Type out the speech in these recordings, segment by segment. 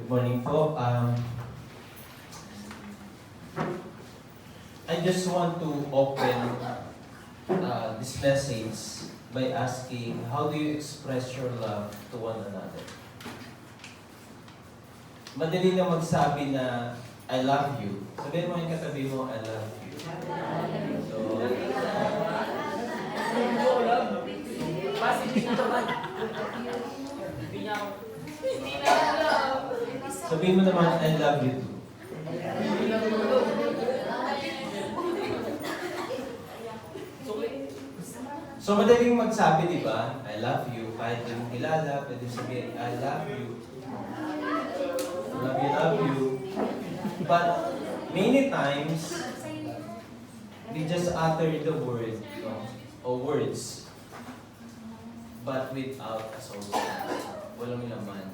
Good morning po. I just want to open this message by asking, how do you express your love to one another? Madali na magsabi na, I love you. Sabihin mo yung katabi mo, I love you. So, sabihin mo naman, I love you too. So, madaling magsabi, di ba? I love you. Kahit yung kilala, pwede sabihin, I love you. Love you. But, many times, we just utter the word, or words, but without a substance. Walang laman.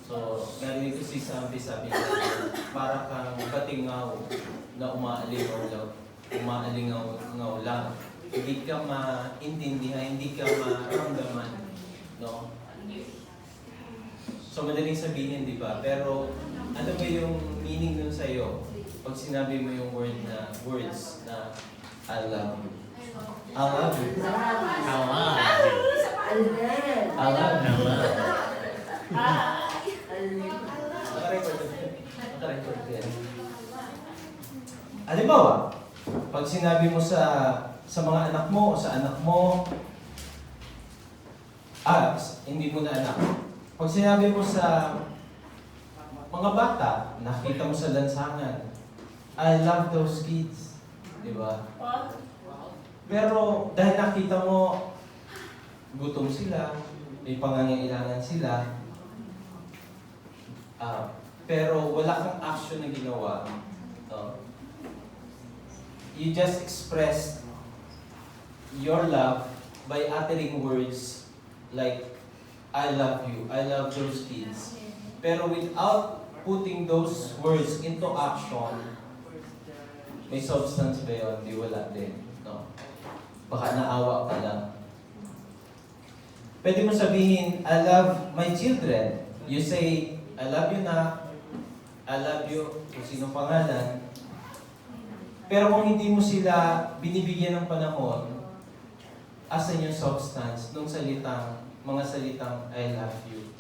So, narinig ko si Sampi, sabi ko, para kang batingaw na umaalingaw lang. Hindi ka maintindihan, hindi ka maramdaman. No? So, madaling sabihin, di ba? Pero, ano ba yung meaning nun sa'yo? Pag sinabi mo yung words na I love you. I love you. I love you. I love you. Naka-record yan. Halimbawa, pag sinabi mo sa mga anak mo o sa anak mo, hindi mo na anak. Pag sinabi mo sa mga bata, nakita mo sa lansangan, I love those kids. Di ba? Pero dahil nakita mo, gutom sila, may pangangailangan sila, pero wala kang action na ginawa, no? You just expressed your love by uttering words like, I love you, I love those kids. Pero without putting those words into action, may substance ba yun? Di wala din. No? Baka naawa ka lang. Pwede mo sabihin, I love my children. You say, I love you na, I love you, kung sino pangalan. Pero kung hindi mo sila binibigyan ng panahon, asan yung substance nung mga salitang I love you.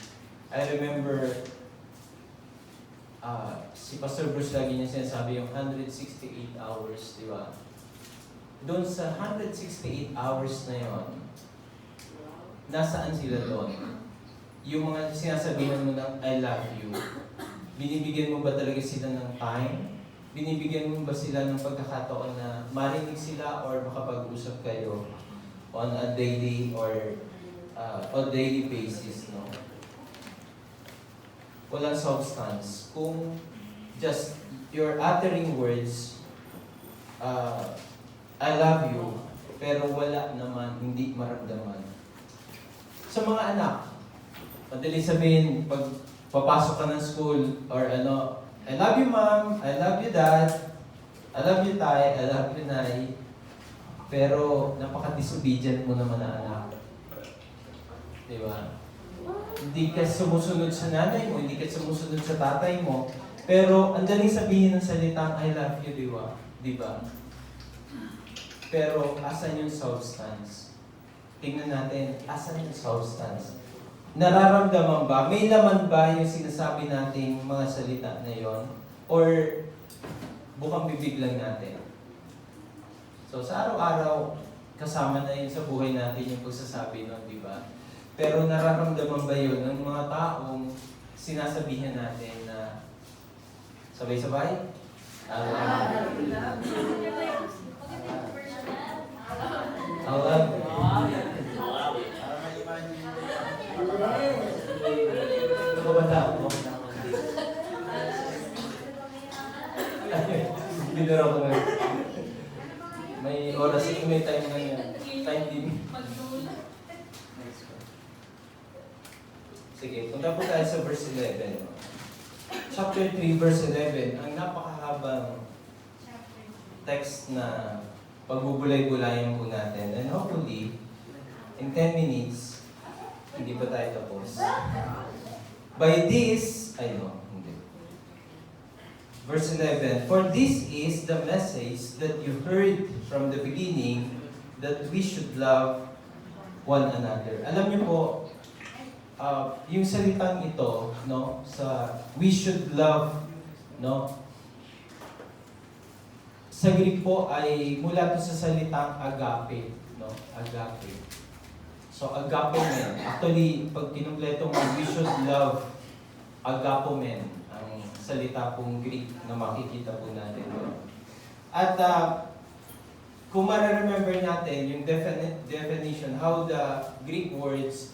I remember, si Pastor Bruce lagi niya sinasabi yung 168 hours, di ba? Doon sa 168 hours na yon, nasaan sila doon? Yung mga sinasabihan mo ng I love you, binibigyan mo ba talaga sila ng time? Binibigyan mo ba sila ng pagkakataon na marinig sila or makapag-usap kayo on a daily or on daily basis, no? Walang substance. Kung just you're uttering words, I love you, pero wala naman, hindi maramdaman. Sa mga anak, madali sabihin, pag papasok ka ng school, or I love you mom, I love you dad, I love you tay, I love you nay, pero napaka-disobedient mo naman na anak. Di ba? Hindi ka sumusunod sa nanay mo, hindi ka sumusunod sa tatay mo, pero ang daling sabihin ng salitang I love you, di ba? Di ba? Pero asan yung substance? Tingnan natin, asan yung substance? Nararamdaman ba? May laman ba yung sinasabi nating mga salita na yon? Or bukang bibig lang natin? So sa araw-araw, kasama na yun sa buhay natin yung pagsasabi nun, di ba? Pero nararamdaman ba yun ng mga taong sinasabihan natin na sabay-sabay? Binura ko na. May oras, may time na yan. Time limit. Sige, punta po tayo sa verse 11. Chapter 3, verse 11. Ang napakahabang text na pagbubulay-bulayan po natin. And hopefully, in 10 minutes, hindi pa tayo tapos. By this, Ay no, hindi. Verse 11, "For this is the message that you heard from the beginning, that we should love one another." Alam niyo po, yung salitang ito, no, sa we should love, no, sa Greek po ay mula to sa salitang agape, no, agape. So agape men. Actually, pag kinumpleto mo, we should love agapomen, ang salita pong Greek na makikita po natin. No? At kung ma-remember natin yung definition, how the Greek words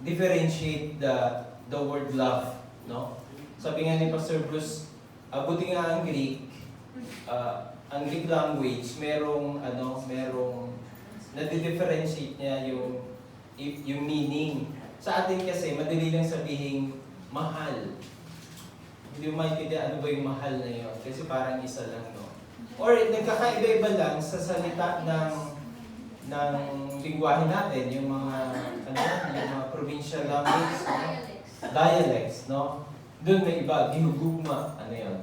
differentiate the word love, no? Sabi nga ni Pastor Bruce, buti nga ang Greek language, merong nadi-differentiate niya yung meaning. Sa atin kasi, madali lang sabihin mahal. Hindi mo maintindihan ano ba yung mahal na yun. Kasi parang isa lang, no? Or nagkakaiba-iba lang sa salita ng lingwahe natin, yung mga provincial language, no? Dialects, no? Doon may iba, ginugugma, ano yun?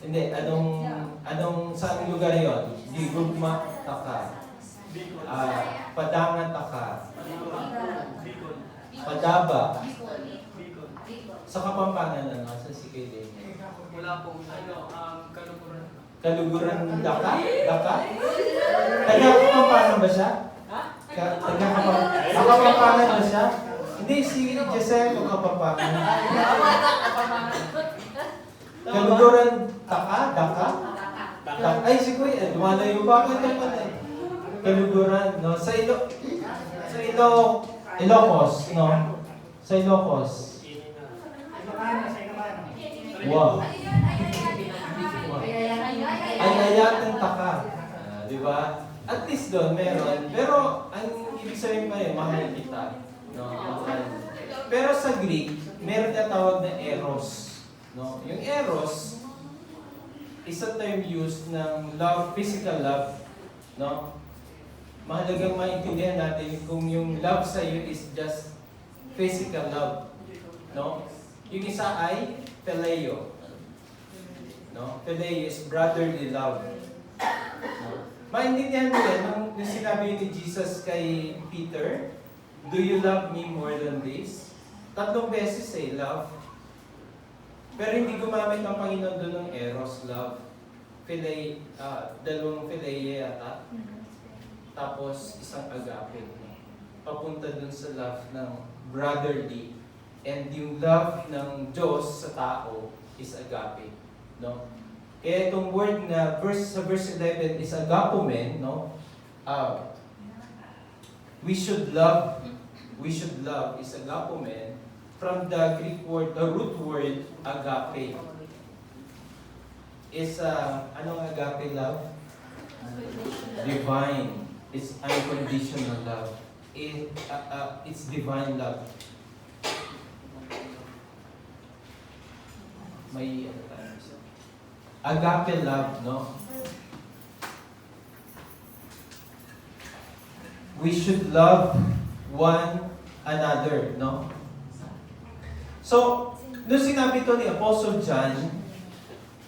Hindi, saan lugar yun? Ginugugma, taka. Padanga, taka. Padaba. Sa Kapampangan, sa Sikay. Wala pong kaluguran. Kaluguran, daka? Daka? Taga-Kapampangan ba siya? Taga-Kapampangan ba siya? Hindi, si Giselle o Kapampangan. Kaluguran, taka? Daka? Ay, si Kuya, lumalayo pa ako ito pala. Kaluguran, no? Sa Ilocos, no? Sa Ilocos. Wow. Ay, ayatang taka. Di ba? At least doon, meron. Pero, ang ibig sabihin pa mahal kita. No? Mahal. Pero sa Greek, meron na tawag na eros. No? Yung eros, is a term used ng love, physical love. No? Mahalagang maintindihan natin kung yung love sa iyo is just physical love. No? Yung isa ay phileo. No? Phileo is brotherly love. No? Maintindihan mo yan nung sinabi ni Jesus kay Peter, "Do you love me more than this?" 3 beses love. Pero hindi gumamit ang Panginoon doon ng eros, love. Dalawang philia yata. Tapos isang agape. Papunta dun sa love ng brotherly. And yung love ng Diyos sa tao is agape. No? Kaya itong word na sa verse 11 is agapomen, no? We should love is agapomen from the Greek word, the root word agape. Is anong agape love? Divine. It's unconditional love. It's divine love. May agape love, no? We should love one another, no? So, nung sinabi to ni Apostle John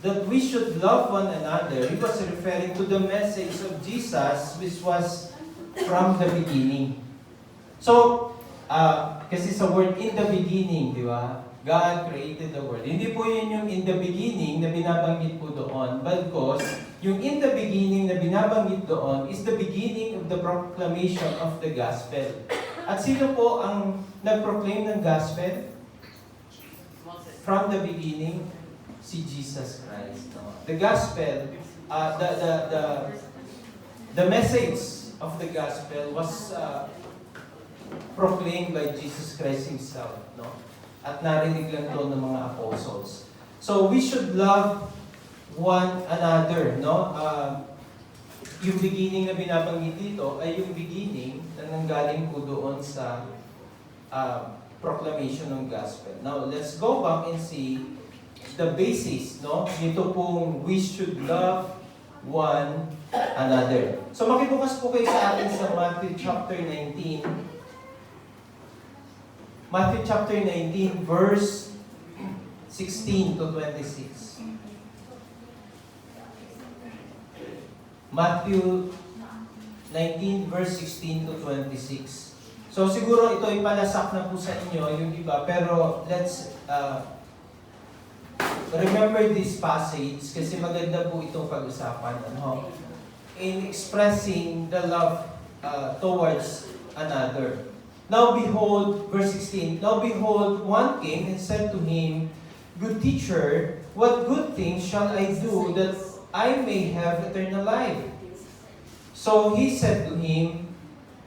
that we should love one another, he was referring to the message of Jesus which was from the beginning. So, kasi sa word in the beginning, di ba? God created the world. Hindi po yun yung in the beginning na binabanggit po doon, because yung in the beginning na binabanggit doon is the beginning of the proclamation of the gospel. At sino po ang nag-proclaim ng gospel? From the beginning, si Jesus Christ. No? The gospel, the message of the gospel was proclaimed by Jesus Christ Himself. No? At narinig lang to ng mga apostles. So we should love one another. No? Yung beginning na binabanggit dito ay yung beginning na nanggaling po doon sa proclamation ng gospel. Now, let's go back and see the basis, no? Nito pong we should love one another. So, makibukas po kayo sa atin sa Matthew chapter 19. Matthew chapter 19, verse 16 to 26. Matthew 19, verse 16 to 26. So siguro ito ay palasak na po sa inyo, yung iba, pero let's remember this passage kasi maganda po itong pag-usapan. Ano? In expressing the love towards another. Now behold, verse 16, now behold, one came and said to him, Good teacher, what good things shall I do that I may have eternal life? So he said to him,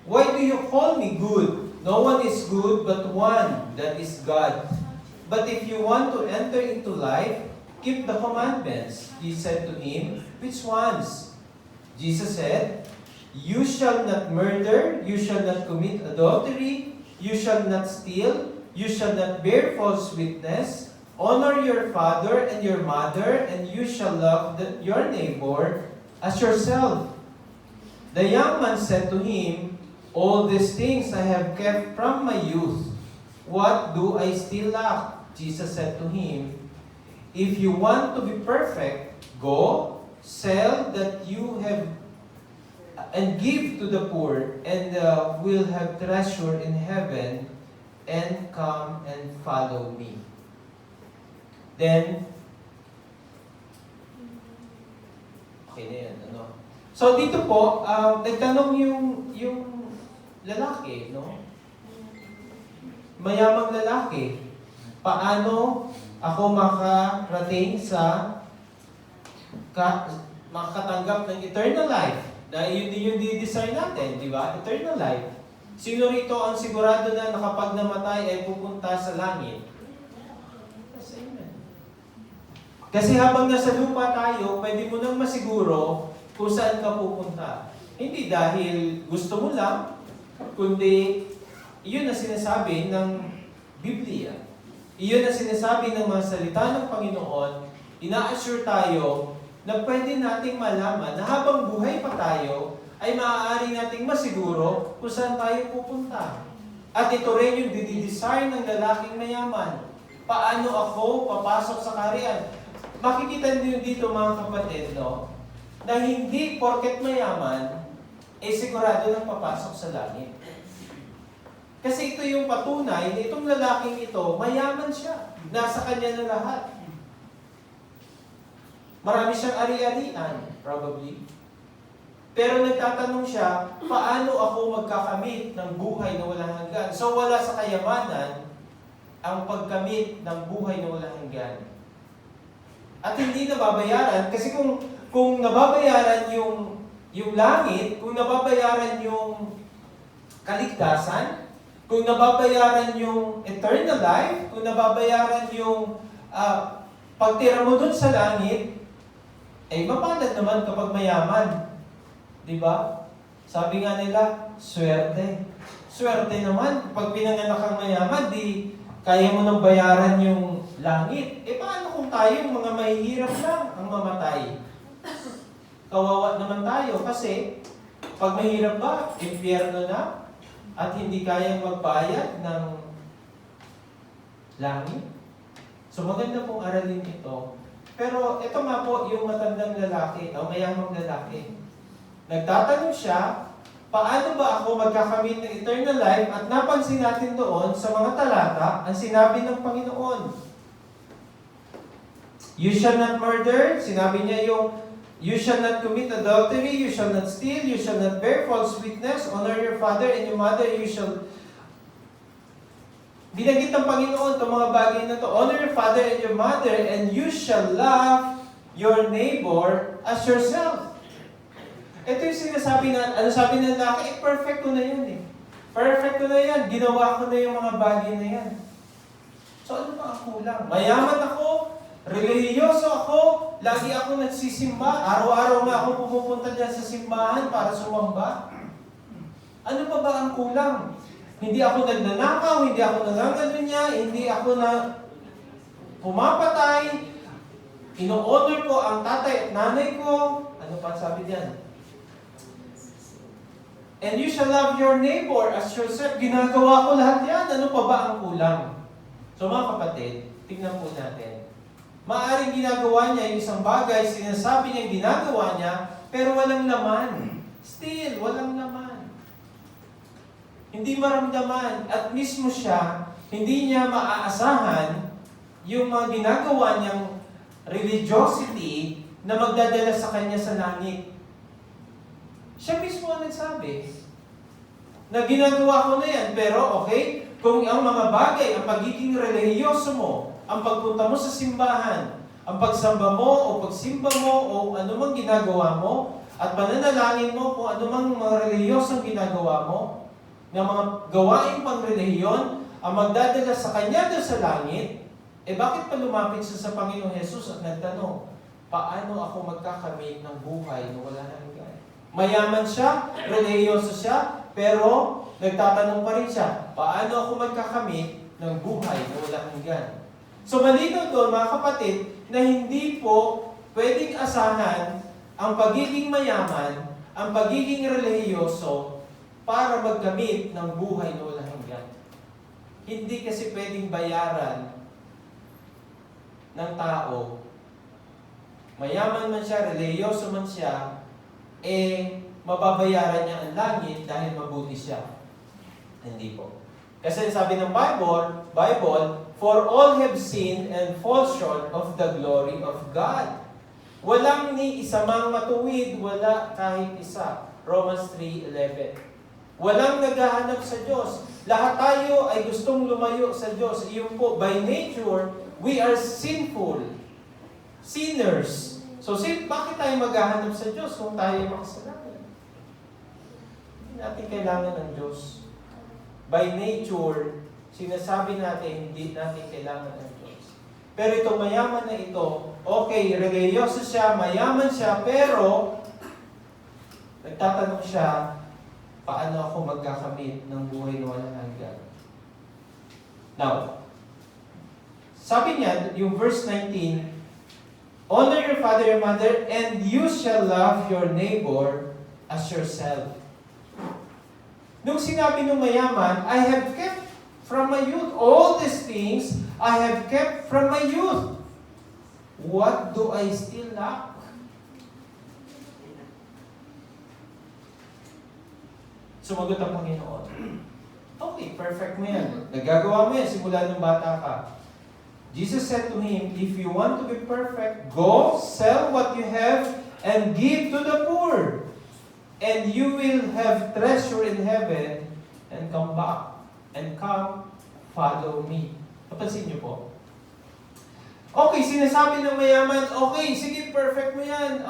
Why do you call me good? No one is good but one, that is God. But if you want to enter into life, keep the commandments. He said to him, Which ones? Jesus said, You shall not murder, you shall not commit adultery, you shall not steal, you shall not bear false witness, honor your father and your mother, and you shall love your neighbor as yourself. The young man said to him, All these things I have kept from my youth. What do I still lack? Jesus said to him, If you want to be perfect, go, sell that you have and give to the poor, and will have treasure in heaven, and come and follow me. Then, okay na yan, ano? So dito po, nagtanong yung lalaki, no? Mayamang lalaki, paano ako makarating sa makatanggap ng eternal life? Na yun din yung di-desire natin, di ba? Eternal life. Sino rito ang sigurado na kapag namatay ay pupunta sa langit? Yes, amen. Kasi habang nasa lupa tayo, pwede mo nang masiguro kung saan ka pupunta. Hindi dahil gusto mo lang, kundi iyon na sinasabi ng Biblia. Iyon na sinasabi ng mga salita ng Panginoon. Ina-assure tayo na pwede nating malaman na habang buhay pa tayo, ay maaari nating masiguro kung saan tayo pupunta. At ito rin yung didesire ng lalaking mayaman. Paano ako papasok sa kaharian? Makikita niyo dito mga kapatid, no? Na hindi porket mayaman, eh sigurado nang papasok sa langit. Kasi ito yung patunay na itong lalaking ito, mayaman siya. Nasa kanya na lahat. Marami siyang ari-arian, probably. Pero nagtatanong siya, paano ako magkakamit ng buhay na walang hanggan? So wala sa kayamanan ang pagkamit ng buhay na walang hanggan. At hindi nababayaran, kasi kung nababayaran yung langit, kung nababayaran yung kaligtasan, kung nababayaran yung eternal life, kung nababayaran yung pagtira mo dun sa langit, ay mapalad naman kapag mayaman. Diba? Sabi nga nila, swerte. Swerte naman, pag pinanganak kang mayaman, di kaya mo nang bayaran yung langit. Eh paano kung tayong mga mahihirap lang ang mamatay? Kawawa naman tayo kasi pag mahirap ba, impyerno na at hindi kayang magbayad ng langit. So maganda pong aralin ito. Pero ito nga po yung matandang lalaki, o mayamang lalaki. Nagtatanong siya, paano ba ako magkakamit ng eternal life? At napansin natin doon sa mga talata, ang sinabi ng Panginoon. You shall not murder, sinabi niya yung you shall not commit adultery, you shall not steal, you shall not bear false witness, honor your father and your mother, you shall... Binanggit ng Panginoon itong mga bagay na to. Honor your father and your mother, and you shall love your neighbor as yourself. Ito yung sinasabi na, ano sabi ng lalaki, perfect ko na yun eh. Perfect ko na yan. Ginawa ko na yung mga bagay na yan. So ano pa ang kulang? Mayaman ako, relihiyoso ako, lagi ako nagsisimba, araw-araw nga ako pumupunta dyan sa simbahan para sumamba. Ano pa ba ang kulang? Hindi ako nagnanakaw, hindi ako nangangano niya, hindi ako na pumapatay, ino-honor ko ang tatay at nanay ko. Ano pa sabi diyan? And you shall love your neighbor as yourself. Ginagawa ko lahat yan. Ano pa ba ang kulang? So mga kapatid, tingnan po natin. Maaring ginagawa niya yung isang bagay, sinasabi niya ginagawa niya, pero walang laman. Still, walang laman. Hindi maramdaman. At mismo siya, hindi niya maaasahan yung mga ginagawa niyang religiosity na magdadala sa kanya sa langit. Siya mismo ang nagsabi na ginagawa ko na yan, pero okay, kung ang mga bagay, ang pagiging relihiyoso mo, ang pagpunta mo sa simbahan, ang pagsamba mo o pagsimba mo o anumang ginagawa mo, at pananalangin mo kung anumang mga relihiyosong ginagawa mo, ng mga gawain pang relihiyon, ang magdadala sa kanya doon sa langit, bakit pa lumapit siya sa Panginoong Jesus at nagtanong, paano ako magkakamit ng buhay na wala nang hanggan? Mayaman siya, relihiyoso siya, pero nagtatanong pa rin siya, paano ako magkakamit ng buhay na wala hanggan? So malinaw doon mga kapatid, na hindi po pwedeng asahan ang pagiging mayaman, ang pagiging relihiyoso para magkamit ng buhay na walang hanggan. Hindi kasi pwedeng bayaran ng tao, mayaman man siya, relihiyoso man siya, mababayaran niya ang langit dahil mabuti siya. Hindi po. Kasi sabi ng Bible, for all have sinned and fall short of the glory of God. Walang ni isa mang matuwid, wala kahit isa. Romans 3:11. Walang naghahanap sa Diyos. Lahat tayo ay gustong lumayo sa Diyos. Iyon po, by nature, we are sinful. Sinners. So, bakit tayo maghahanap sa Diyos kung tayo ay makasalanan? Hindi natin kailangan ng Diyos. By nature, sinasabi natin, hindi natin kailangan ng Diyos. Pero itong mayaman na ito, okay, relihiyoso siya, mayaman siya, pero nagtatanong siya, paano ako magkakamit ng buhay na walang hanggan? Now, sabi niya, yung verse 19, honor your father and mother, and you shall love your neighbor as yourself. Nung sinabi ng mayaman, I have kept from my youth all these things I have kept from my youth. What do I still lack? Sumagot ang Panginoon. Okay, perfect mo yan. Nagagawa mo yan simula nung bata ka. Jesus said to him, if you want to be perfect, go, sell what you have, and give to the poor. And you will have treasure in heaven, and come back, and come, follow me. Napansin niyo po? Okay, sinasabi ng mayaman, okay, sige, perfect mo yan.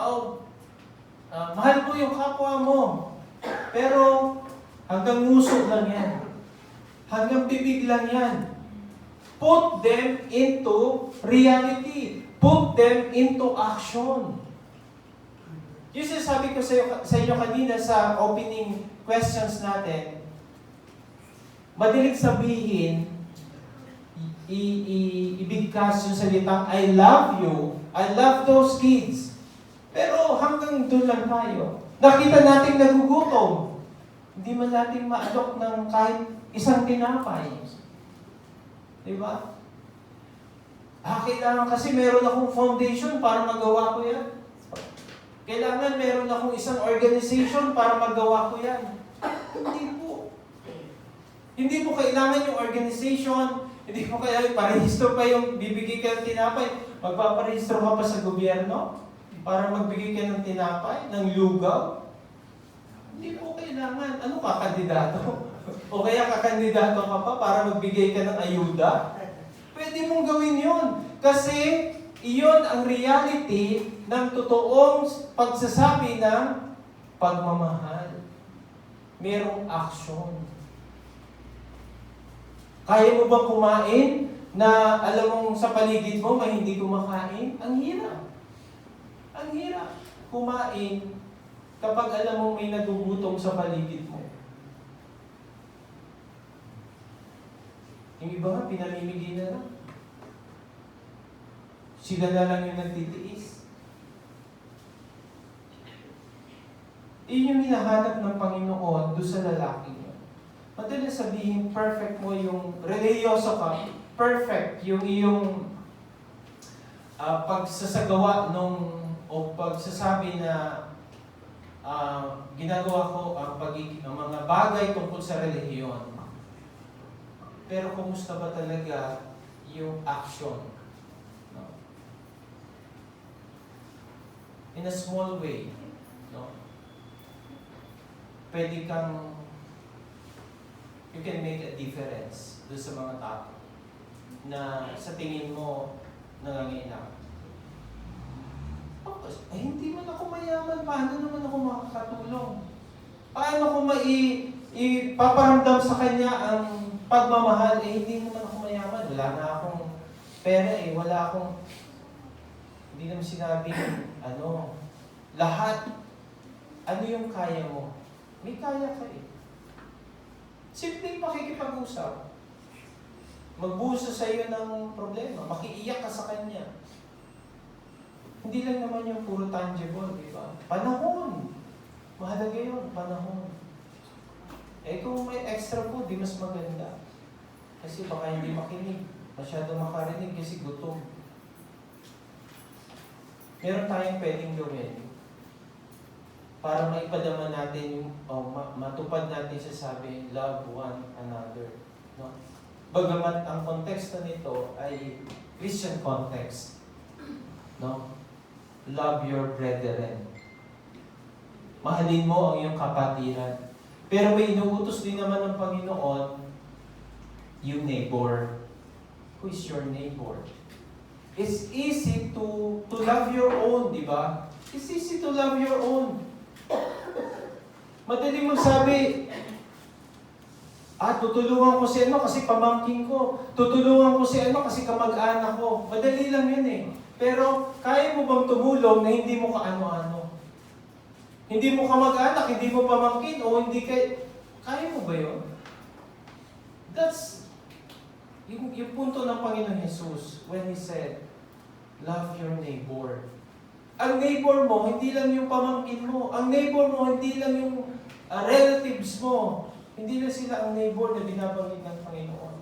Mahal mo yung kapwa mo. Pero, hanggang nguso lang yan. Hanggang bibig lang yan. Put them into reality. Put them into action. Yung sinasabi ko sa inyo kanina sa opening questions natin, madaling sabihin, ibigkas yung salitang, I love you, I love those kids. Pero hanggang doon lang tayo. Nakita natin nagugutom. Hindi man natin maalok ng kahit isang tinapay. Diba? Kailangan kasi meron akong foundation para magawa ko yan. Kailangan meron akong isang organization para magawa ko yan. Hindi po. Hindi po kailangan yung organization, hindi po kailangan parehistro pa yung bibigay ka ng tinapay. Magpaparehistro ka pa sa gobyerno para magbigay ka ng tinapay, ng lugaw. Hindi po kailangan. Ano ka, kandidato? O kaya kakandidato ka pa para magbigay ka ng ayuda? Pwede mong gawin yun. Kasi iyon ang reality ng totoong pagsasabi ng pagmamahal. Merong action. Kaya mo bang kumain na alam mong sa paligid mo may hindi kumakain? Ang hirap. Ang hirap. Kumain kapag alam mong may nagugutom sa paligid mo. Yung iba nga, pinamimigay na lang. Sila na lang yung nagtitiis. Yun yung hinahanap ng Panginoon doon sa lalaki niya. Madalas sabihin, perfect mo yung religyoso ka, perfect yung iyong pagsasagawa o pagsasabi na ginagawa ko ang mga bagay tungkol sa relihiyon. Pero kumusta ba talaga yung action? No? In a small way, no? Pwede kang, you can make a difference doon sa mga tao na sa tingin mo nangangailangan. Ay, hindi man ako mayaman, paano naman ako makakatulong? Paano ko ipaparamdam sa kanya ang pagmamahal? Hindi naman ako mayaman, wala na akong pera hindi naman sinabing, lahat, ano yung kaya mo? May kaya ka eh. Simpleng makikipag-usap. Magbuso sa iyo ng problema. Makiiyak ka sa kanya. Hindi lang naman yung puro tangible, di ba? Panahon. Mahalaga yun, panahon. Kung may extra food, di mas maganda. Kasi baka hindi makinig. Masyado makarinig kasi gutom. Meron tayong pwedeng gawin para maipadama natin matupad natin sa sabi, love one another. No? Bagamat ang konteksto nito ay Christian context. No? Love your brethren. Mahalin mo ang iyong kapatiran. Pero may inuutos din naman ng Panginoon, yung neighbor. Who is your neighbor? It's easy to love your own, di ba? It's easy to love your own. Madaling magsabi, tutulungan ko si kasi pamangkin ko. Tutulungan ko si kasi kamag-anak ko. Madali lang yun eh. Pero kaya mo bang tumulong na hindi mo kaano-ano? Hindi mo kamag-anak, hindi mo pamangkin, o hindi kaya mo ba yun? That's yung punto ng Panginoon Jesus when He said, love your neighbor. Ang neighbor mo, hindi lang yung pamangkin mo. Ang neighbor mo, hindi lang yung relatives mo. Hindi lang sila ang neighbor na binabanggit ng Panginoon.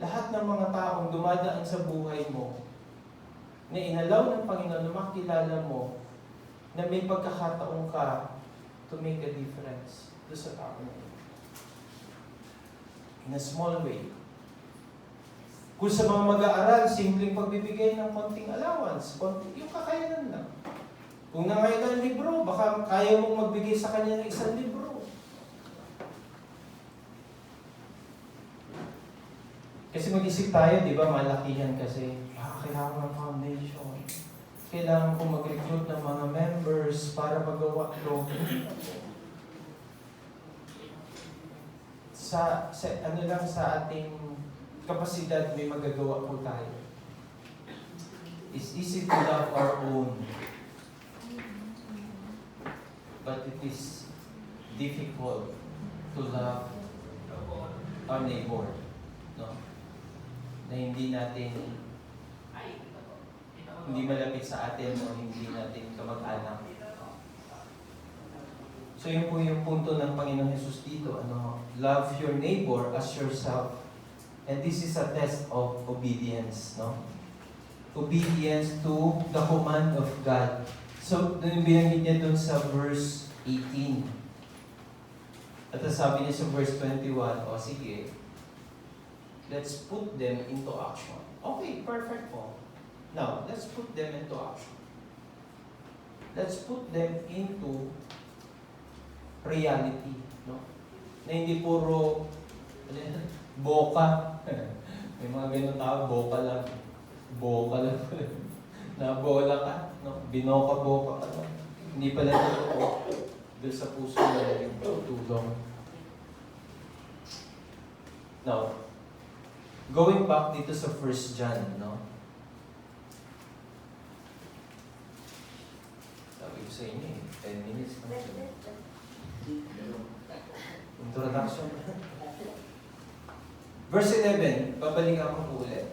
Lahat ng mga taong dumadaan sa buhay mo, na inalaw ng Panginoon na makilala mo, na may pagkakataon ka to make a difference doon sa tao na ito. In a small way. Kung sa mga mag-aaral, simpleng pagbibigay ng konting allowance, yung kakayanan lang. Kung nangailangan libro, baka kaya mong magbigay sa kanya ng 1 libro. Kasi mag-isip tayo, di ba, malakihan kasi, kailangan ng foundation. Kailangan kong mag-recruit ng mga members para magawa ito. Sa ating kapasidad, may magagawa po tayo. It's easy to love our own. But it is difficult to love our neighbor. No? Na hindi malapit sa atin o hindi natin kamag-anak. So yun po yung punto ng Panginoon Jesus dito. Love your neighbor as yourself. And this is a test of obedience. No? Obedience to the command of God. So, binanggit niya dun sa verse 18. At sabi niya sa verse 21, sige, let's put them into action. Okay, perfect po. Now, let's put them into action. Let's put them into reality. No? Na hindi puro boka. May mga ganun tao, boka lang. Boka lang. Nabola ka. No? Binoka-boka ka lang. Hindi pala totoo. Doon sa puso na yung tutulong. Now, going back dito sa 1 John, no? Sabi ko sa inyo 10 minutes na siya. Introduction. Verse 11, babalikan ko po ulit.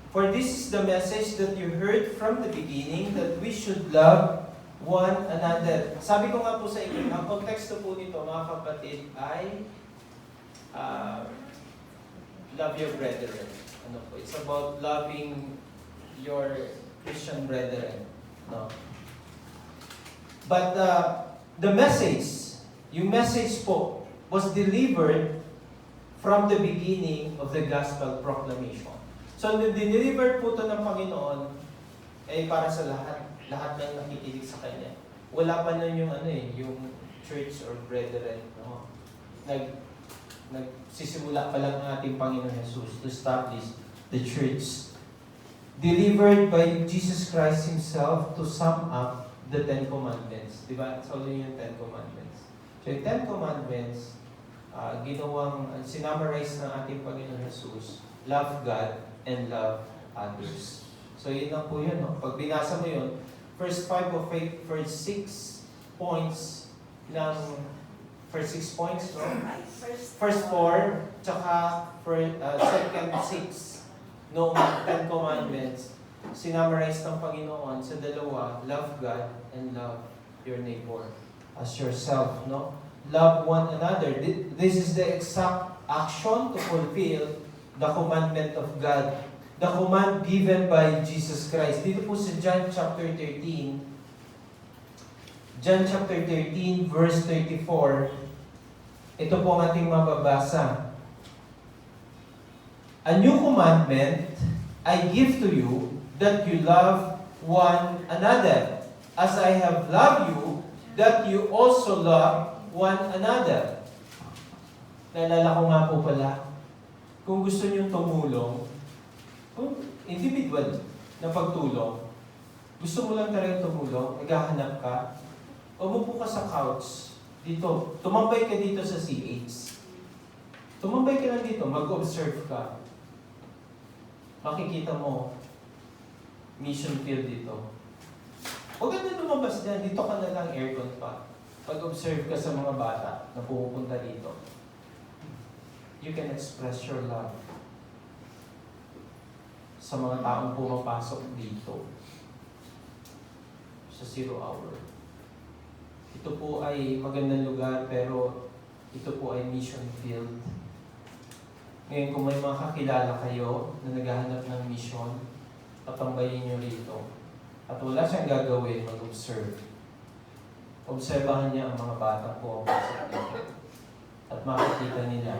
For this is the message that you heard from the beginning, that we should love one another. Sabi ko nga po sa inyo, ang konteksto po nito, mga kapatid, ay love your brethren. Ano po? It's about loving your Christian brethren. No? But the message, yung message po, was delivered from the beginning of the gospel proclamation. So, dineliver po ito ng Panginoon ay para sa lahat ng nakikinig sa Kanya. Wala pa nun yung yung church or brethren, no? Nagsisimula pa lang ang ating Panginoon Jesus to establish the church. Delivered by Jesus Christ Himself to sum up the Ten Commandments. Diba? So, yun yung Ten Commandments. So, yung Ten Commandments, sinummarize ng ating Panginoon Jesus, love God and love others. So, yun lang po yun. No? Pag binasa mo yun, first 5 of 8, first 6 points ng first 6 points, no? First 4, tsaka second 6, no, 10 commandments, sinummarize ng Panginoon sa dalawa, love God and love your neighbor as yourself, no? Love one another. This is the exact action to fulfill the commandment of God. The command given by Jesus Christ. Dito po sa John chapter 13, John chapter 13, verse 34, ito po ang ating mababasa. A new commandment I give to you, that you love one another. As I have loved you, that you also love one another. Naalala ko nga po pala, kung gusto niyong tumulong, kung individual na pagtulong, gusto mo lang talagang tumulong, naghahanap ka, umupo ka sa couch, dito, tumambay ka dito sa CH. Tumambay ka lang dito, mag-observe ka. Makikita mo, mission field dito. Huwag ka na lumabas dyan, dito ka na lang aircon pa. Pag-observe ka sa mga bata na pupunta dito, you can express your love sa mga taong pumapasok dito sa 0 hour. Ito po ay magandang lugar, pero ito po ay mission field. Ngayon, kung may mga kakilala kayo na naghahanap ng mission, patambayin nyo rito. At wala siyang gagawin, mag-observe. Obserbahan niya ang mga bata po sa dito. At makikita nila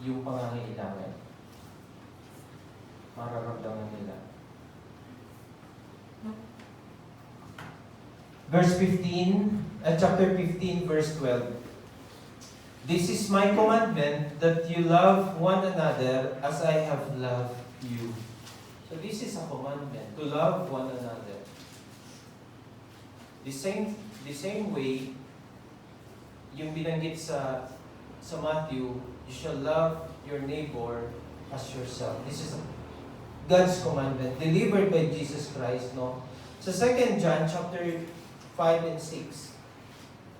yung pangangailangan. Mararamdaman nila. Verse 15, chapter 15, verse 12. This is my commandment, that you love one another as I have loved you. So this is a commandment, to love one another. The same way, yung binanggit sa Matthew, you shall love your neighbor as yourself. This is God's commandment, delivered by Jesus Christ, no? Sa 2 John, chapter 5 and 6.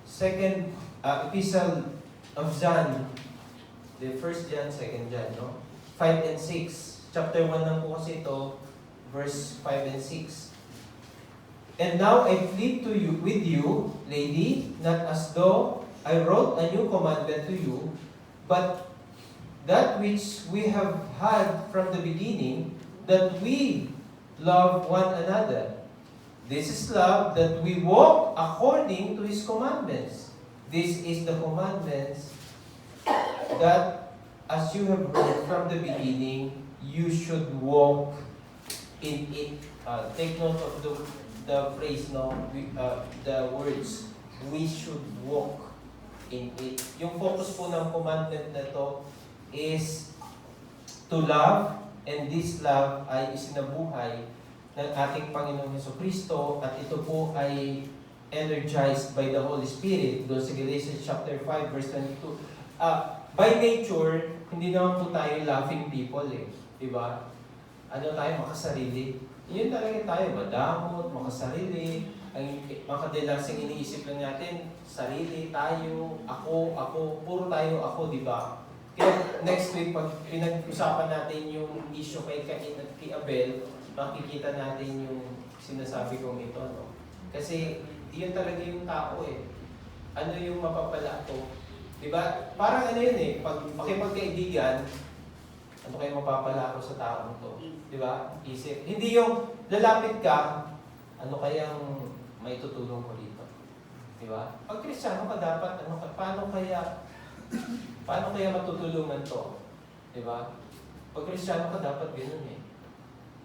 Second epistle of John, the 1 John, 2 John, no? 5 and 6. Chapter 1 lang po kasi ito, verse 5 and 6. And now I plead with you, lady, not as though I wrote a new commandment to you, but that which we have had from the beginning, that we love one another. This is love, that we walk according to His commandments. This is the commandments that, as you have heard from the beginning, you should walk in it. Take note of the phrase, no? The words, we should walk in it. Yung focus po ng commandment na to is to love, and this love ay isinabuhay ng ating Panginoong Jesucristo, at ito po ay energized by the Holy Spirit. Doon sa Galatians chapter 5 verse 22. By nature, hindi naman po tayo laughing people eh. Diba? Ano tayo? Makasarili. Yun talaga tayo. Madamot, makasarili. Ang makadalasing iniisip lang natin, sarili, tayo, ako, puro tayo ako, diba? Kaya next week, pag pinag-usapan natin yung issue kay Cain at kay Abel, makikita natin yung sinasabi kong ito, no? Kasi Iyon talaga yung tao eh. Ano yung mapapala ko? Diba? Parang ano yun eh, pag makipagkaibigan, ano kayo mapapala ko sa taong to? Diba? Isip. Hindi yung lalapit ka, ano kayang may tutulong ko dito? Diba? Pag Kristiyano ka dapat, paano kaya matutulungan to? Diba? Pag Kristiyano ka dapat ganun eh.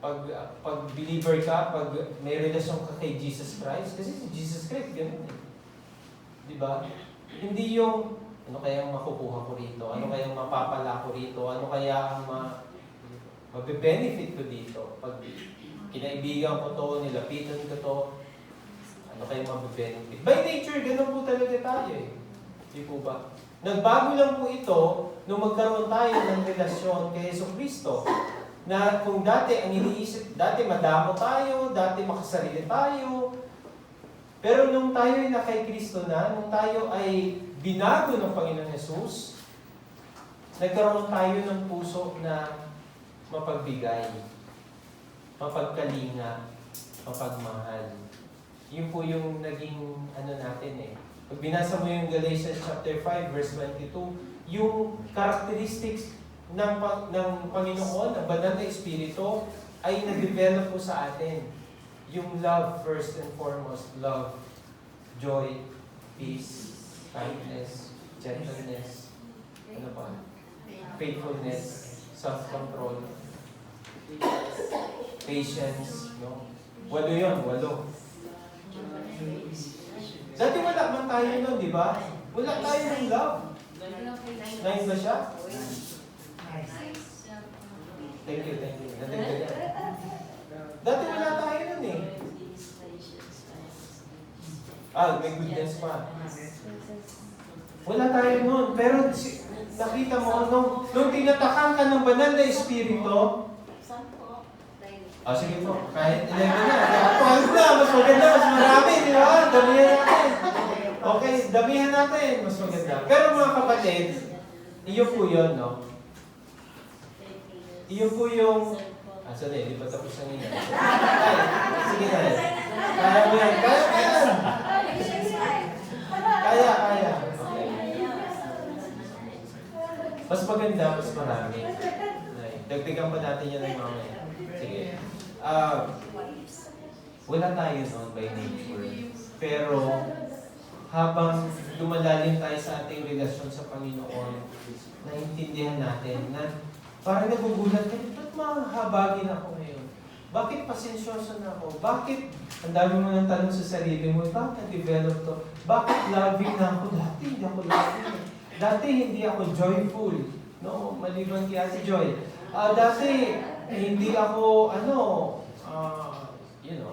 Pag believer ka, pag may relasyon ka kay Jesus Christ, kasi si Jesus Christ ganun eh. Diba? Hindi yung ano kayang makukuha ko rito, ano kayang mapapala ko rito, ano kaya ang mabe-benefit ko dito. Pag kinaibigan ko to, nilapitan ko to, ano kayang mabe-benefit. By nature, ganun po talaga tayo eh. Di po ba? Nagbago lang po ito nung magkaroon tayo ng relasyon kay Jesucristo. Na kung dati ang iniisip, dati madamo tayo, dati makasarili tayo. Pero nung tayo ay na kay Kristo na, nung tayo ay binago ng Panginoon Jesus, nagkaroon tayo ng puso na mapagbigay, mapagkalinga, mapagmahal. Yun po yung naging ano natin eh. Pag binasa mo yung Galatians chapter 5 verse 22, yung characteristics ng Panginoon, ng banal na Espiritu, ay na-develop po sa atin. Yung love first and foremost, love, joy, peace, kindness, gentleness, ano pa? Faithfulness, self-control, patience, no? 8 yun, 8. Dati wala man tayo nun, di ba? Wala tayo ng love. 9 ba siya? Thank you. Dati wala tayo nun eh. May goodness pa. Wala tayo nun. Pero nakita mo, nung tinatakan ka ng banal na Espiritu, sige po, kahit 11 na. Kahit na, mas maganda, mas marami, di ba? Damihan natin. Okay, damihan natin, mas maganda. Pero mga kapatid, iyo po yun, no? Iyo po yung... sorry, hindi pa tapos ang ina. Sige na. Kaya mo yan. Kaya. Okay. Mas maganda, mas marami. Dagdagan pa natin yan ng mamaya. Sige. Wala tayo noon by nature. Pero, habang lumalalim tayo sa ating relasyon sa Panginoon, naintindihan natin na parang nagugulat ka, ba't mahabagin ako ngayon? Bakit pasensyoso na ako? Bakit ang dami mo ng tanong sa sarili mo? Bakit na-develop to? Bakit loving na ako? Dati hindi ako loving. Dati hindi ako joyful. No, maliban kaya si Joy. Dati hindi ako,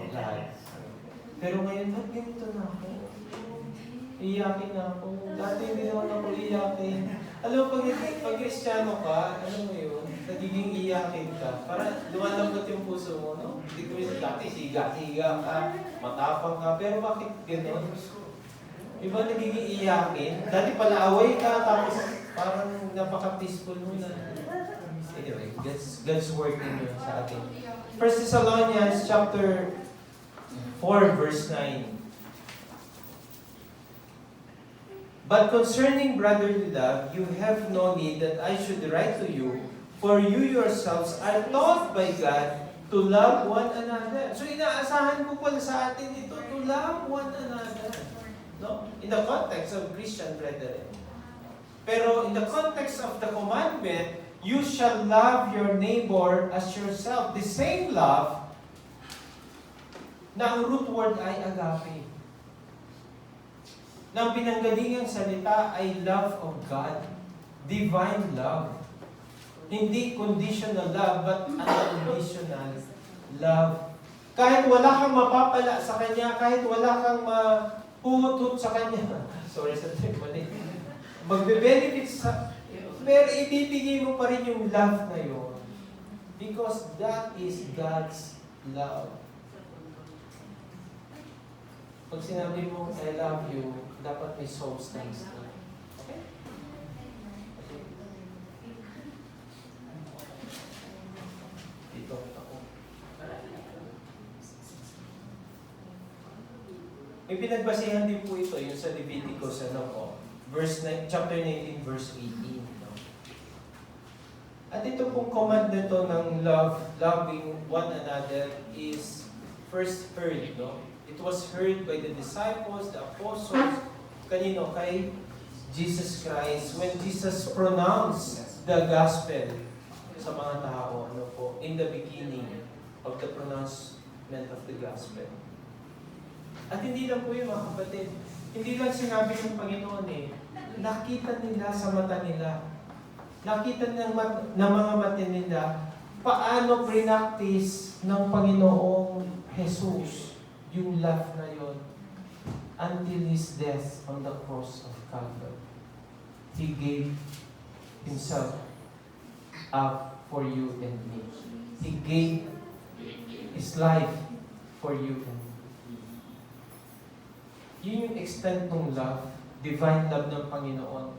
lahat. Pero ngayon, ba't ganito na ako? Iyakin na ako. Dati hindi naman ako iyakin. Alam mo, pag Kristiyano ka, alam mo yun, nagiging iyakin ka. Para lumalambot yung puso mo, no? Hindi ko yun dati, siga-siga ka, matapang ka, pero bakit gano'n? Iba nagiging iyakin. Dati pala away ka, tapos parang napaka-peaceful mo na. Anyway, God's working yun sa atin. 1 Thessalonians chapter 4, verse 9. But concerning brotherly love, you have no need that I should write to you, for you yourselves are taught by God to love one another. So inaasahan ko pala sa atin ito, to love one another. No? In the context of Christian brethren. Pero in the context of the commandment, you shall love your neighbor as yourself. The same love na ang root word ay agape. Na ang pinanggalingang salita ay love of God. Divine love. Hindi conditional love, but unconditional love. Kahit wala kang mapapala sa Kanya, kahit wala kang mapuhutot sa Kanya, sorry sa mali, magbe-benefit sa, pero ibibigay mo pa rin yung love na yun. Because that is God's love. Pag sinabi mo, I love you, dapat may substance na. Okay? Dito ako. May pinagbasehan din po ito, yung sa Leviticus, chapter 19, verse 18. No? At ito pong command nito ng loving one another is first heard. No? It was heard by the disciples, the apostles, kanino? Kay Jesus Christ. When Jesus pronounced the gospel sa mga tao, in the beginning of the pronouncement of the gospel. At hindi lang po yun, mga kapatid. Hindi lang sinabi ng Panginoon nakita nila sa mata nila. Nakita ng mga mata nila paano prinactice ng Panginoong Jesus yung love na yon until His death on the cross of Calvary. He gave Himself up for you and me. He gave His life for you and me. Yun yung extent ng love, divine love ng Panginoon.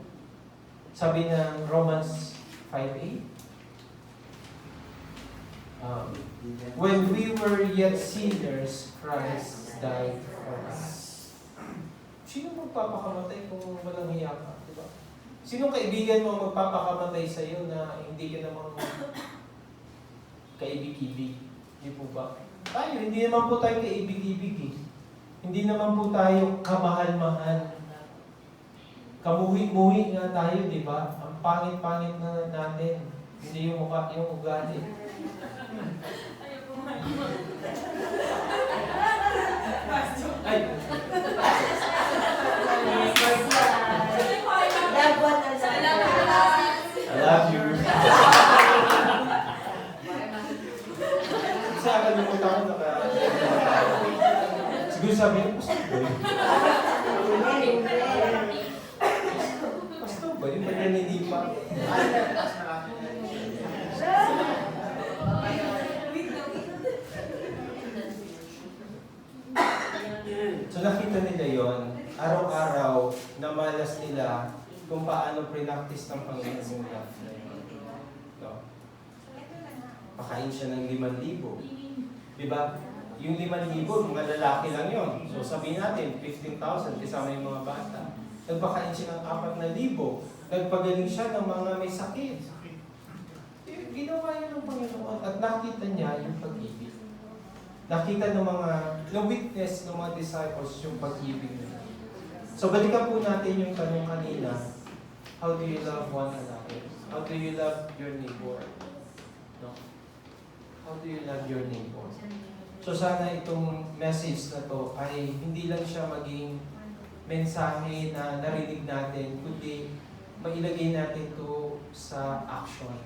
Sabi ng Romans 5:8, when we were yet sinners, Christ died for us. Sino magpapakamatay kung walang hiya ka? Diba? Sino kaibigan mo magpapakamatay sa iyo na hindi ka namang kaibig-ibig? Hindi po ba? Tayo, hindi naman po tayo kaibig-ibig . Hindi naman po tayo kamahal-mahal. Kamuhi-muhi nga tayo, di ba? Ang pangit-pangit na natin. Hindi yung mukha, yung ugali. Ay! I love you. Sa akin, nalimutan ko siguro sabi niyo, Pastor ba? Yung magnaninipa. So nakita nila yon, araw-araw na malas nila kung paano pre-practice ng Panginoon yung love na yun. No? Pakain siya ng 5,000. Diba? Yung 5,000, mga lalaki lang yon. So sabihin natin, 15,000 kasama yung mga bata. Nagpakain siya ng 4,000. Nagpagaling siya ng mga may sakit. Ginawa yun ng Panginoon at nakita niya yung pag-ibig. Nakita ng witness ng mga disciples yung pag-ibig nila. So balikan po natin yung tanong kanina, how do you love one another? How do you love your neighbor? No? How do you love your neighbor? So sana itong message na to ay hindi lang siya maging mensahe na narinig natin, kundi mailagay natin to sa action.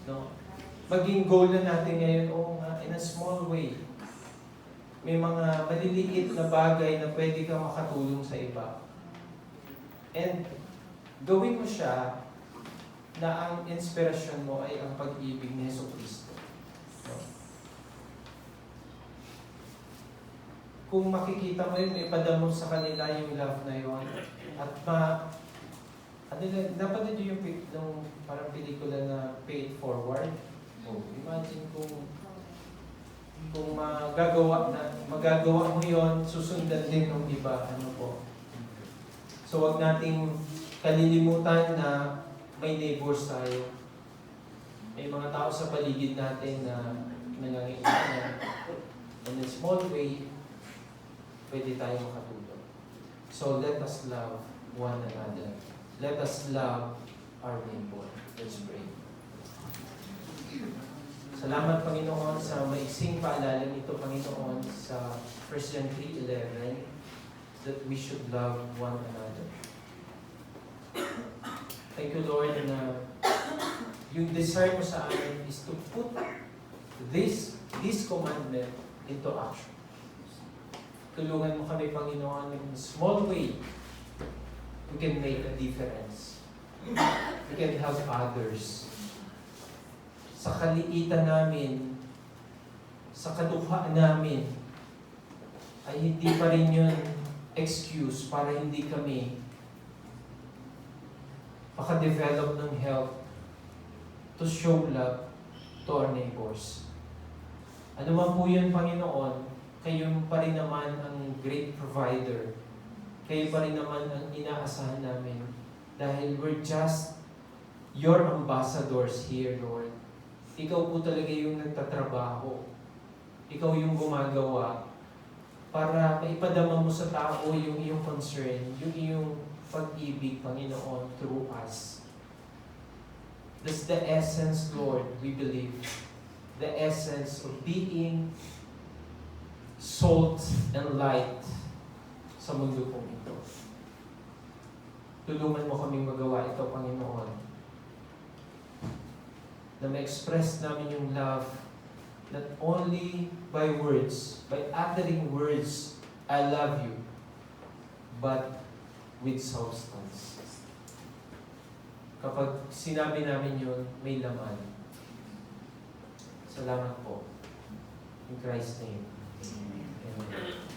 No? Maging goal na natin ngayon, in a small way. May mga maliliit na bagay na pwede kang makatulong sa iba. And gawin mo siya na ang inspirasyon mo ay ang pag-ibig ni Jesucristo. No? Kung makikita mo yun, ipadamo sa kanila yung love na yun. At napanood nyo yung parang pelikula na Pay It Forward. Imagine kung magagawa mo yon, susundan din ng iba. So wag nating kalilimutan na may neighbors tayo. May mga tao sa paligid natin na nangangailangan. In a small way, pwede tayo makatulong. So let us love one another. Let us love our neighbor. Let's pray. Salamat, Panginoon, sa maiksing paalala nito, Panginoon, sa 1 John 3:11, that we should love one another. Thank you, Lord, na yung desire mo sa amin is to put this commandment into action. Tulungan mo kami, Panginoon, in a small way, we can make a difference. We can help others. Sa kaliitan namin, sa kadukha namin, ay hindi pa rin yun excuse para hindi kami makadevelop ng help to show love to our neighbors. Ano man po yun, Panginoon, kayo pa rin naman ang great provider. Kayo pa rin naman ang inaasahan namin. Dahil we're just your ambassadors here, Lord. Ikaw po talaga yung nagtatrabaho. Ikaw yung gumagawa para maipadama mo sa tao yung iyong concern, yung iyong pag-ibig, Panginoon, through us. That's the essence, Lord, we believe. The essence of being salt and light sa mundo pong ito. Tulungan mo kaming magawa ito, Panginoon. Na ma-express namin yung love not only by words, by uttering words, I love you, but with substance. Kapag sinabi namin yun, may laman. Salamat po. In Christ's name. Amen.